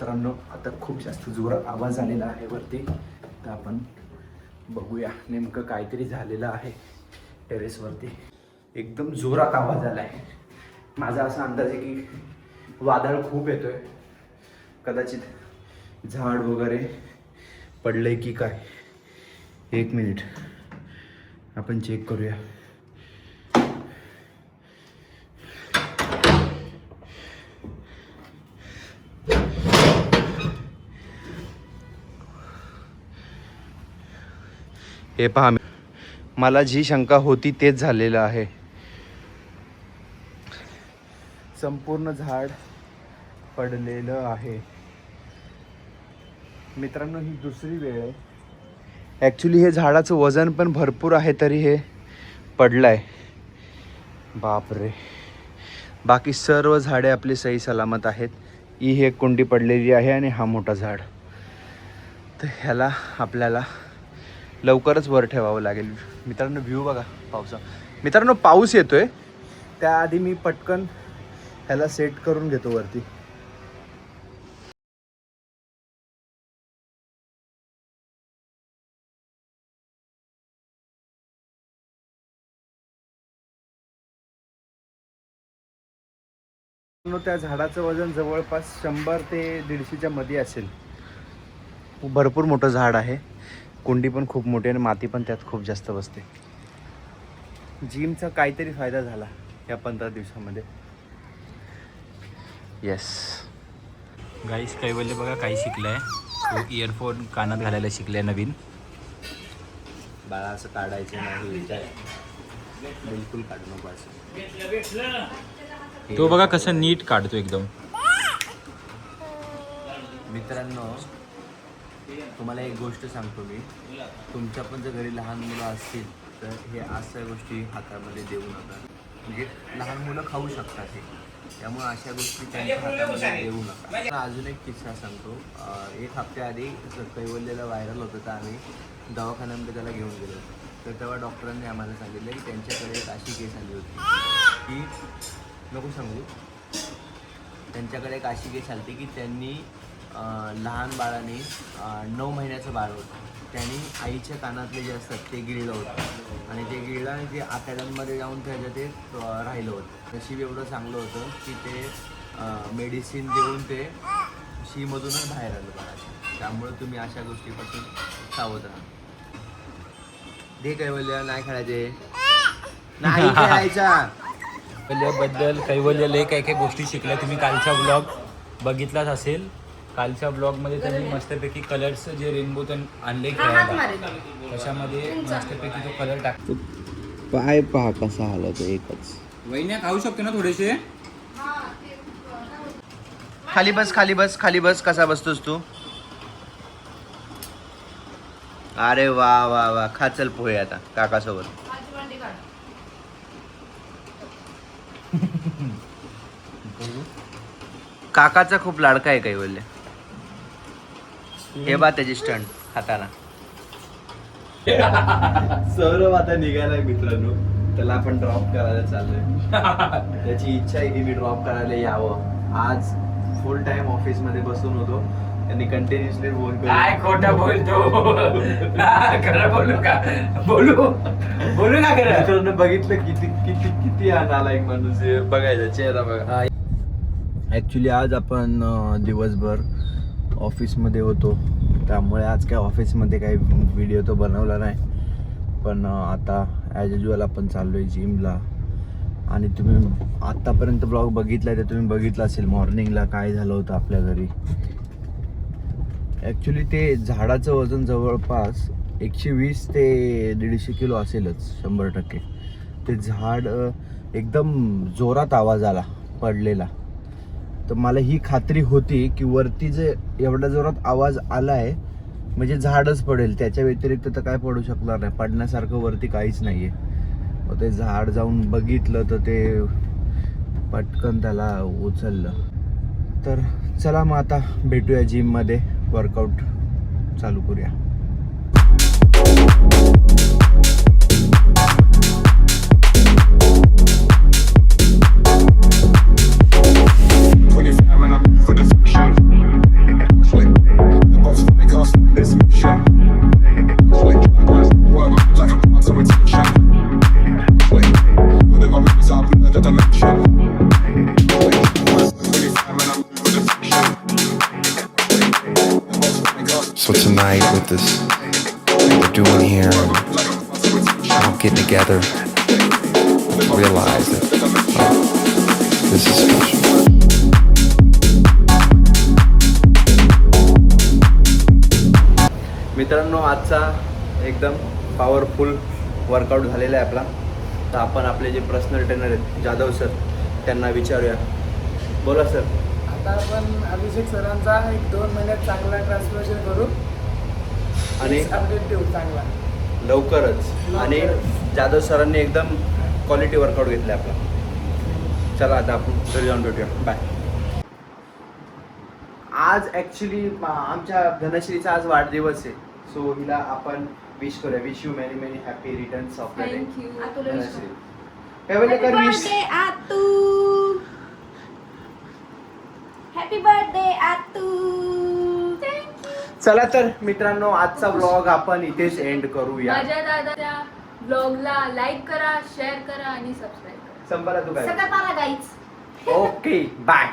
मित्रांनो आता खूप जास्त जोरात आवाज आलेला आहे वरती, तर आपण बघूया नेमकं काहीतरी झालेलं आहे टेरेसवरती. एकदम जोरात आवाज आला आहे. माझा असा अंदाज आहे की वादळ खूप येतोय, कदाचित झाड वगैरे पडलंय की काय. एक मिनिट आपण चेक करूया. हे पहा, मला जी शंका होती तेच झालेलं आहे. संपूर्ण झाड पडलेलं आहे. मित्रांनो ही दुसरी वेळ आहे. ॲक्च्युली हे झाडाचं वजन पण भरपूर आहे तरी हे पडलं आहे. बापरे. बाकी सर्व झाडे आपली सही सलामत आहेत. ही एक कुंडी पडलेली आहे आणि हा मोठा झाड. तर ह्याला आपल्याला लवकरच वर ठेवावं लागेल. मित्रांनो व्ह्यू बघा पावसा. मित्रांनो पाऊस येतोय, त्याआधी मी पटकन ह्याला सेट करून घेतो वरती. त्या झाडाचं वजन जवळपास 100 ते 150च्या मध्ये असेल. भरपूर मोठं झाड आहे. कुंडी पण खूप मोठी आणि माती पण त्यात खूप जास्त बसते. जिमचा काहीतरी फायदा झाला या 15 दिवसामध्ये. येस गाईस, कैवल्य बघा काही शिकलाय. तो इयरफोन कानात घालायला शिकलाय नवीन. बाळा असं काढायचं नाही, बिलकुल काढू नको असं. तो बघा कसं नीट काढतो एकदम. मित्रांनो तुम्हाला एक गोष्ट सांगतो मी, तुमच्या पण जर घरी लहान मुलं असतील तर हे अशा गोष्टी हातामध्ये देऊ नका. म्हणजे लहान मुलं खाऊ शकतात हे, त्यामुळे अशा गोष्टी त्यांच्या हातामध्ये देऊ नका. अजून एक किस्सा सांगतो. 1 हफ्त्याआधी कैवल्यला व्हायरल होतं, तर आम्ही दवाखान्यामध्ये त्याला घेऊन गेलो. तर तेव्हा डॉक्टरांनी आम्हाला सांगितलं की त्यांच्याकडे एक अशी केस आली होती की नको सांगू. त्यांच्याकडे एक अशी केस आली की त्यांनी लहान बाळाने 9 महिन्याचं बाळ होतं, त्यांनी आईच्या कानातले जे असतात ते गिळलं होतं आणि ते गिळलं आणि ते आतड्यांमध्ये जाऊन त्याच्या ते राहिलं होतं. नशीब एवढं चांगलं होतं की ते मेडिसिन देऊन ते शीमधूनच बाहेर आलं बाळाच्या. त्यामुळे तुम्ही अशा गोष्टीपासून सावध राहा. दे कैवल्य, नाही खेळायचे, नाही खेळायचा. कैवल्याबद्दल कैवल्याला काही काही गोष्टी शिकल्या. तुम्ही कालचा ब्लॉग बघितलाच असेल. कालच्या ब्लॉगमध्ये त्यांनी मस्तपैकी कलर्सचं जे रेनबो आणले खेळायला, त्याच्यामध्ये मस्तपैकी तो कलर टाकतो. पाय पहा कसा हलवतो एकच. वहिन्या खाऊ शकतो ना थोडेसे. खाली बस, खाली बस, खाली बस. कसा बसतोस तू? अरे वा वा वा. खा चल पोहे आता काकासोबत. काकाचा खूप लाडका आहे कैवल्य. हे बा त्याची स्टंट हाताला. सौरभ आता निघालाय मित्रांनो, त्याला आपण ड्रॉप करायला चाललोय. त्याची इच्छा आहे की मी ड्रॉप करायला यावं. आज फुल टाइम ऑफिस मध्ये बसून होतो, त्यांनी कंटिन्युअसली फोन केला. काय खोटं बोलतो. खरं बोलू का? बोलू ना खरं. मित्रांनो बघितलं किती किती किती नालायक माणूस आहे. बघायचा चेहरा बघा. ॲक्च्युली आज आपण दिवसभर ऑफिसमध्ये होतो, त्यामुळे आज काय ऑफिसमध्ये काही व्हिडिओ तो बनवला नाही. पण आता ॲज युजल आपण चाललो आहे जिमला. आणि तुम्ही आत्तापर्यंत ब्लॉग बघितला तर तुम्ही बघितलं असेल मॉर्निंगला काय झालं होतं आपल्या घरी. ॲक्च्युली ते झाडाचं वजन जवळपास 120 ते 150 किलो असेलच 100%. ते झाड एकदम जोरात आवाज आला पडलेला. तर मला ही खात्री होती की वरती जे एवढ्या जोरात आवाज आला आहे म्हणजे झाडच पडेल, त्याच्या व्यतिरिक्त तर काय पडू शकणार नाही. पडण्यासारखं वरती काहीच नाही आहे. मग ते झाड जाऊन बघितलं तर ते पटकन त्याला उचललं. तर चला मग आता भेटूया जिममध्ये, वर्कआउट चालू करूया. For the fiction. So tonight with this, what we're doing here, getting together, realize that this is special. मित्रांनो, आजचा एकदम पॉवरफुल वर्कआउट झालेला आहे आपला. तर आपण आपले जे पर्सनल ट्रेनर आहेत जाधव सर, त्यांना विचारूया. बोला सर. आता आपण अभिषेक सरांचा 1-2 महिन्यात चांगला ट्रान्सफॉर्मेशन करू आणि अपडेट देऊ चांगला लवकरच. आणि जाधव सरांनी एकदम क्वालिटी वर्कआउट घेतला आपला. चला आता आपण घरी जाऊन भेटूया. बाय. आज ॲक्च्युली आमच्या धनश्रीचा आज वाढदिवस आहे. सो हिला आपण विश करूया. Wish you many many happy returns of the day. Dhanashree काय बोलले कर विश. Happy birthday आतू. चला तर मित्रांनो, आजचा व्लॉग आपण इथेच एंड करूया. माझ्या दादाच्या ब्लॉगला लाईक करा, शेअर करा आणि सबस्क्राईब करा. संपाला तू काय. सकाळ गाईच. Okay bye.